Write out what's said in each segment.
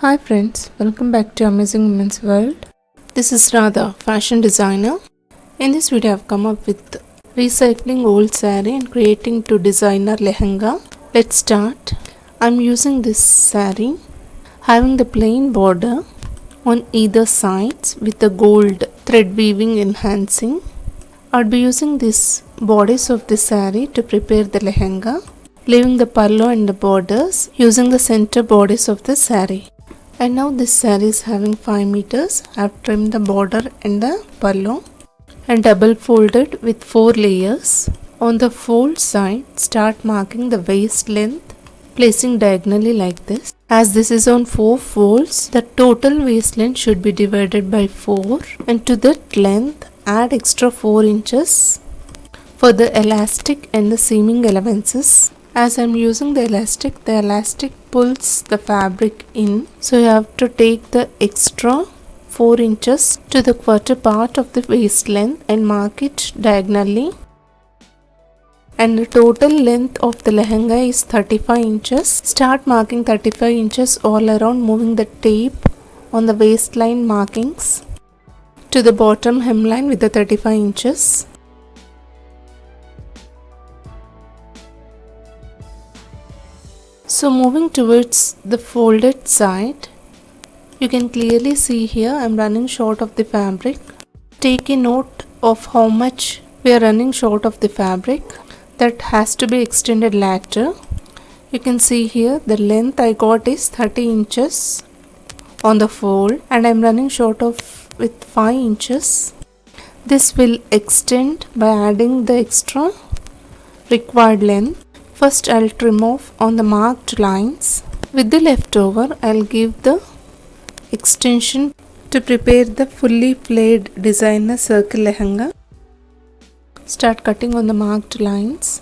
Hi friends, welcome back to Amazing Women's World. This is Radha, fashion designer. In this video I've come up with recycling old saree and creating to designer lehenga. Let's start. I'm using this saree having the plain border on either sides with the gold thread weaving enhancing. I'll be using these bodies of the saree to prepare the lehenga, leaving the pallu and the borders using the center bodies of the saree. And now this saree is having 5 meters. I have trimmed the border and the pallu and double folded with 4 layers. On the fold side, start marking the waist length, placing diagonally like this. As this is on 4 folds, the total waist length should be divided by 4, and to that length add extra 4 inches for the elastic and the seaming allowances. As I am using the elastic pulls the fabric in, so you have to take the extra 4 inches to the quarter part of the waist length and mark it diagonally. And the total length of the lehenga is 35 inches. Start marking 35 inches all around, moving the tape on the waistline markings to the bottom hemline with the 35 inches. So moving towards the folded side, you can clearly see here I am running short of the fabric. Take a note of how much we are running short of the fabric. That has to be extended later. You can see here the length I got is 30 inches on the fold and I am running short of with 5 inches. This will extend by adding the extra required length. First I'll trim off on the marked lines. With the leftover I'll give the extension to prepare the fully played designer circle lehenga. Start cutting on the marked lines.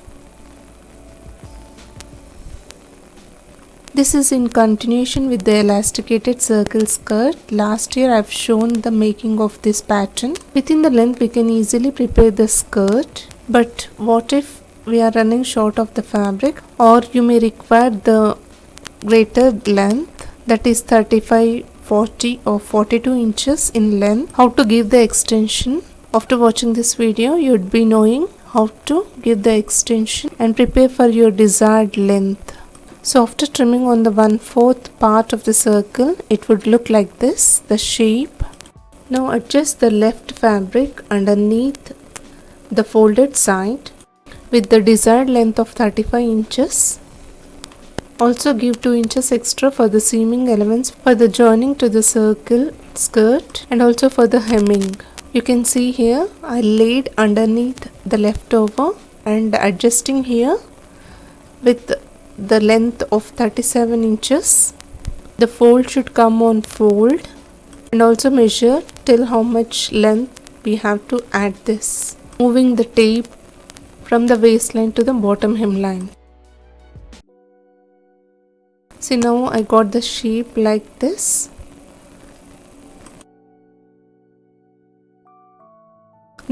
This is in continuation with the elasticated circle skirt. Last year I've shown the making of this pattern. Within the length we can easily prepare the skirt, but what if we are running short of the fabric, or you may require the greater length, that is 35, 40 or 42 inches in length. How to give the extension? After watching this video you would be knowing how to give the extension and prepare for your desired length. So after trimming on the 1/4 part of the circle, it would look like this, the shape. Now adjust the left fabric underneath the folded side with the desired length of 35 inches. Also give 2 inches extra for the seaming elements for the joining to the circle skirt and also for the hemming. You can see here I laid underneath the leftover and adjusting here with the length of 37 inches. The fold should come on fold, and also measure till how much length we have to add this, moving the tape from the waistline to the bottom hemline. See, now I got the shape like this.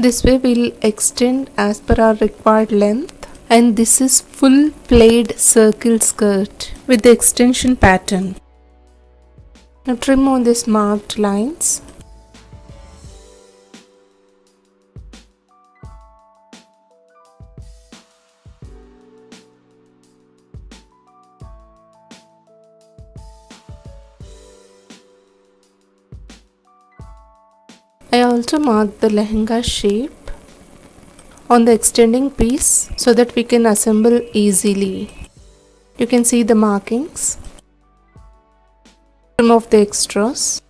This way we'll extend as per our required length, and this is full played circle skirt with the extension pattern. Now trim on these marked lines. I also marked the lehenga shape on the extending piece so that we can assemble easily. You can see the markings. Trim off the extras.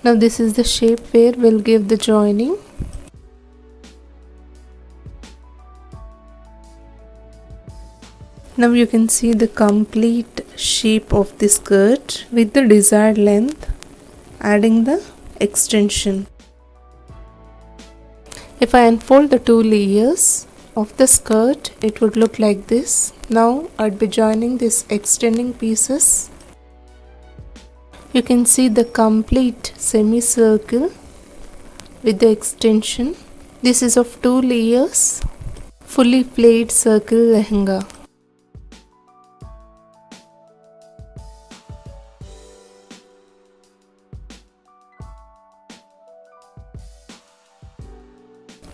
Now this is the shape where we'll give the joining. Now you can see the complete shape of the skirt with the desired length, adding the extension. If I unfold the 2 layers of the skirt, it would look like this. Now I'd be joining these extending pieces. You can see the complete semicircle with the extension. This is of 2 layers. fully played circle lehenga.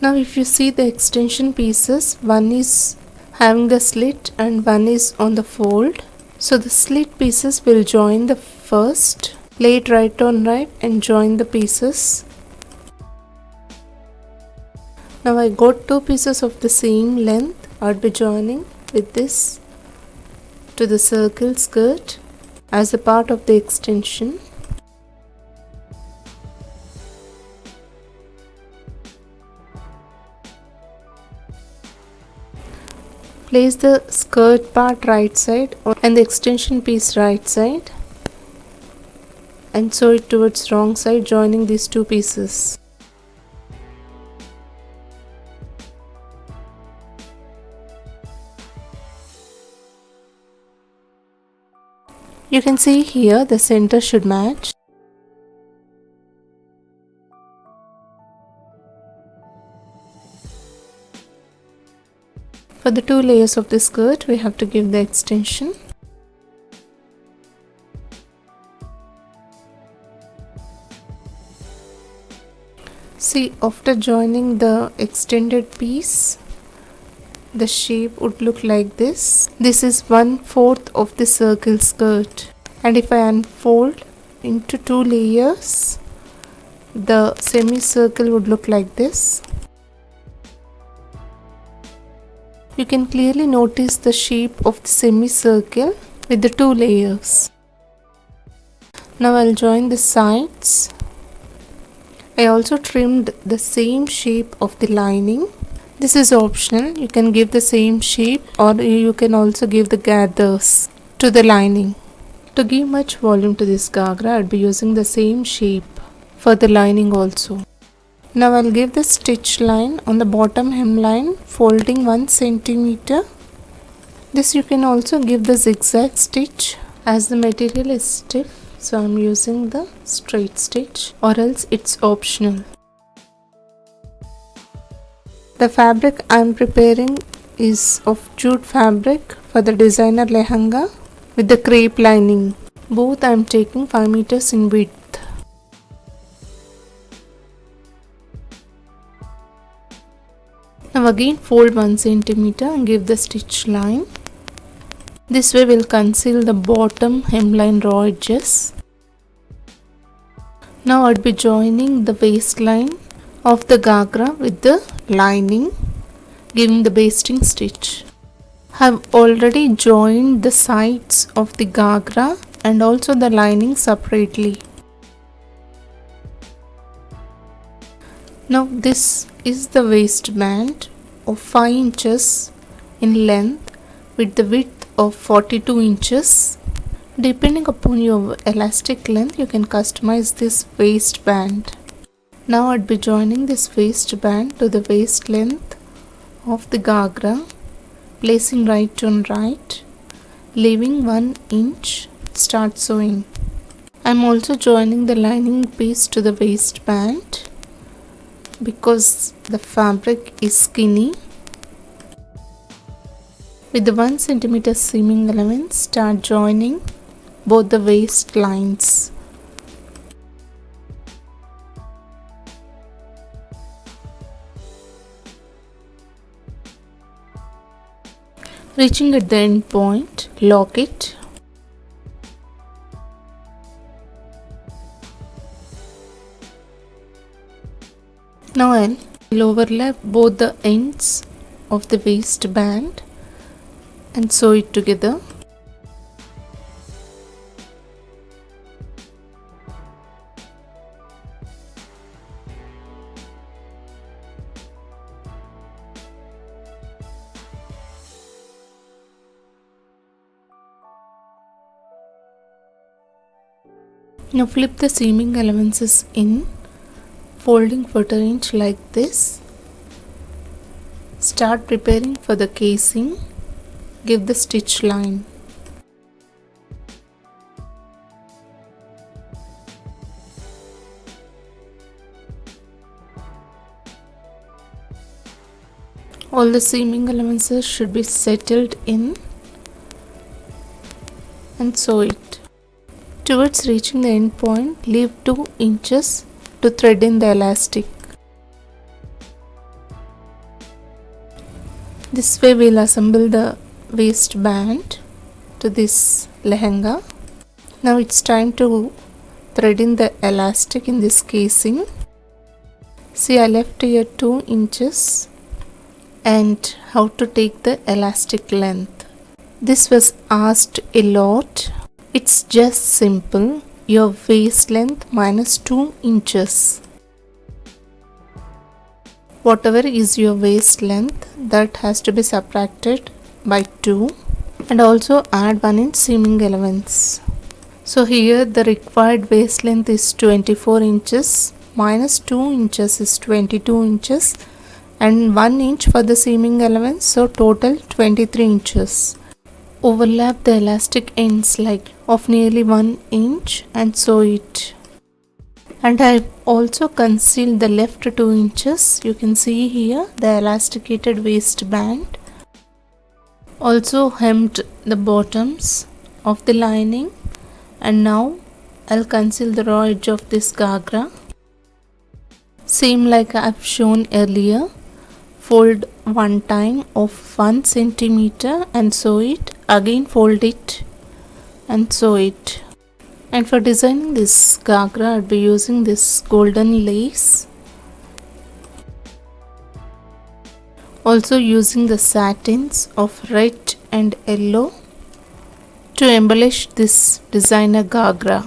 Now if you see the extension pieces, one is having the slit and one is on the fold. So the slit pieces will join the first, lay it right on right and join the pieces. Now I got two pieces of the same length. I'll be joining with this to the circle skirt as a part of the extension. Place the skirt part right side and the extension piece right side and sew it towards wrong side, joining these two pieces. You can see here the center should match. For the two layers of the skirt, we have to give the extension. See, after joining the extended piece, the shape would look like this. This is 1/4 of the circle skirt, and if I unfold into two layers, the semicircle would look like this. You can clearly notice the shape of the semicircle with the two layers. Now I'll join the sides. I also trimmed the same shape of the lining. This is optional. You can give the same shape or you can also give the gathers to the lining. To give much volume to this Ghagra, I'll be using the same shape for the lining also. Now I'll give the stitch line on the bottom hemline, folding 1 centimeter. This you can also give the zigzag stitch as the material is stiff, so I'm using the straight stitch, or else it's optional. The fabric I'm preparing is of jute fabric for the designer lehenga with the crepe lining. Both I'm taking 5 meters in width. Now again fold 1 centimeter and give the stitch line. This way we'll conceal the bottom hemline raw edges. Now I'll be joining the waistline of the Ghagra with the lining, giving the basting stitch. I have already joined the sides of the Ghagra and also the lining separately. Now this is the waistband of 5 inches in length with the width of 42 inches. Depending upon your elastic length, you can customize this waistband. Now I'd be joining this waistband to the waist length of the Ghagra, placing right on right, leaving 1 inch, start sewing. I'm also joining the lining piece to the waistband because the fabric is skinny. With the 1 centimeter seaming allowance, start joining both the waist lines. Reaching at the end point, lock it. Now I'll overlap both the ends of the waistband and sew it together. Now flip the seaming allowances in, folding 1/4 inch like this. Start preparing for the casing. Give the stitch line. All the seaming elements should be settled in and sew it. Towards reaching the end point, leave 2 inches to thread in the elastic. This way we'll assemble the waistband to this lehenga. Now it's time to thread in the elastic in this casing. See, I left here 2 inches and how to take the elastic length. This was asked a lot. It's just simple. Your waist length minus 2 inches. Whatever is your waist length, that has to be subtracted by 2, and also add 1 inch seaming allowance. So here the required waist length is 24 inches, minus 2 inches is 22 inches, and 1 inch for the seaming allowance, so total 23 inches. Overlap the elastic ends like of nearly 1 inch and sew it. And I have also concealed the left 2 inches. You can see here the elasticated waistband. Also hemmed the bottoms of the lining, and now I'll conceal the raw edge of this ghagra. Same like I've shown earlier. Fold one time of 1 centimeter and sew it. Again fold it and sew it. And for designing this ghagra, I'll be using this golden lace. Also using the satins of red and yellow to embellish this designer ghagra.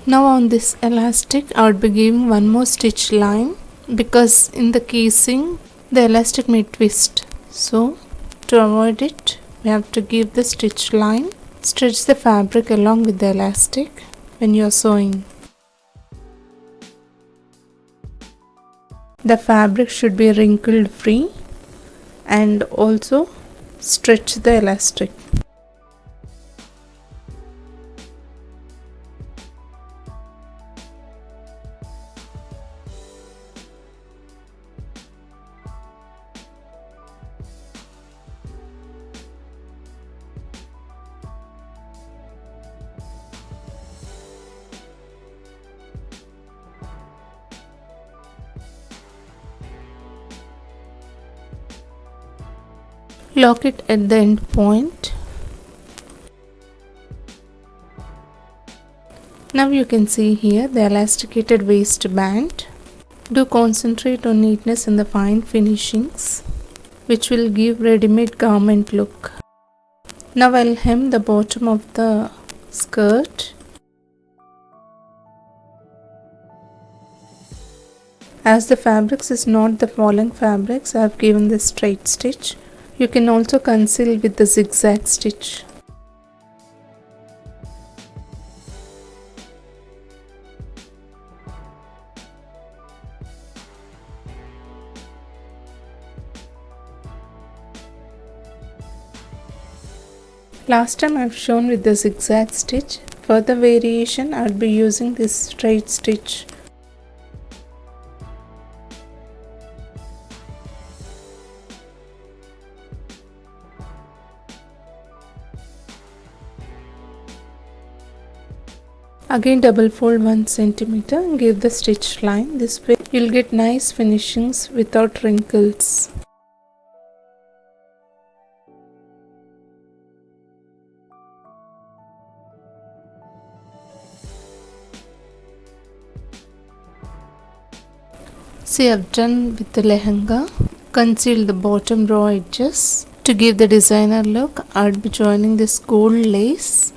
Now on this elastic, I would be giving one more stitch line because in the casing the elastic may twist. So to avoid it, we have to give the stitch line. Stretch the fabric along with the elastic when you are sewing. The fabric should be wrinkle free and also stretch the elastic. Lock it at the end point. Now you can see here the elasticated waistband. Do concentrate on neatness and the fine finishings, which will give ready-made garment look. Now I'll hem the bottom of the skirt. As the fabrics is not the falling fabrics, I have given the straight stitch. You can also conceal with the zigzag stitch. Last time I have shown with the zigzag stitch. For the variation, I will be using this straight stitch. Again double fold 1 centimeter and give the stitch line. This way you'll get nice finishings without wrinkles. See, I've done with the lehenga. Conceal the bottom raw edges. To give the designer look, I'll be joining this gold lace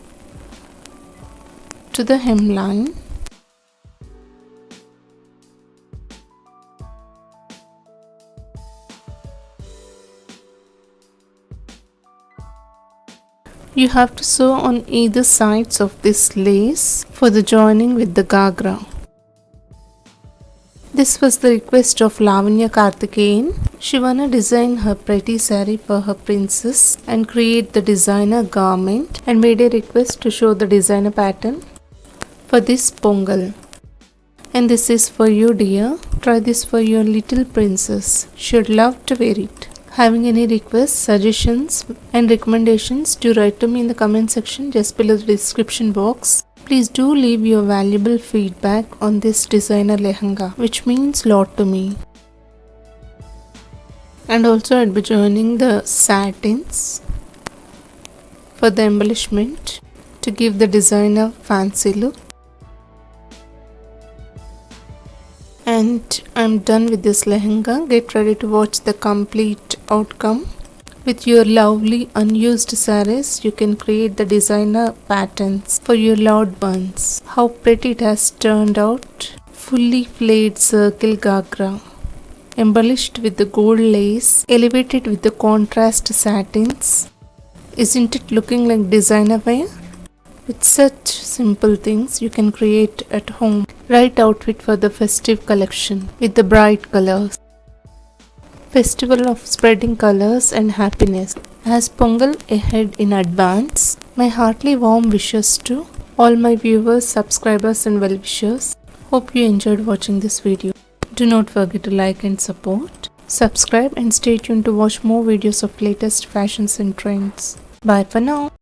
to the hemline. You have to sew on either sides of this lace for the joining with the ghagra. This was the request of 𝐘𝐞𝐦𝐚. She wanna design her pretty saree for her princess and create the designer garment, and made a request to show the designer pattern for this Pongal. And this is for you, dear. Try this for your little princess. She'd love to wear it. Having any requests, suggestions and recommendations, do write to me in the comment section just below the description box. Please do leave your valuable feedback on this designer lehenga, which means a lot to me. And also I'd be joining the satins for the embellishment to give the designer fancy look. And I'm done with this lehenga. Get ready to watch the complete outcome. With your lovely unused sarees, you can create the designer patterns for your loved ones. How pretty it has turned out. Fully flayed circle Ghagra, embellished with the gold lace, elevated with the contrast satins. Isn't it looking like designer wear? With such simple things you can create at home. Right outfit for the festive collection with the bright colors. Festival of spreading colors and happiness. As Pongal ahead in advance, my heartily warm wishes to all my viewers, subscribers and well-wishers. Hope you enjoyed watching this video. Do not forget to like and support. Subscribe and stay tuned to watch more videos of latest fashions and trends. Bye for now.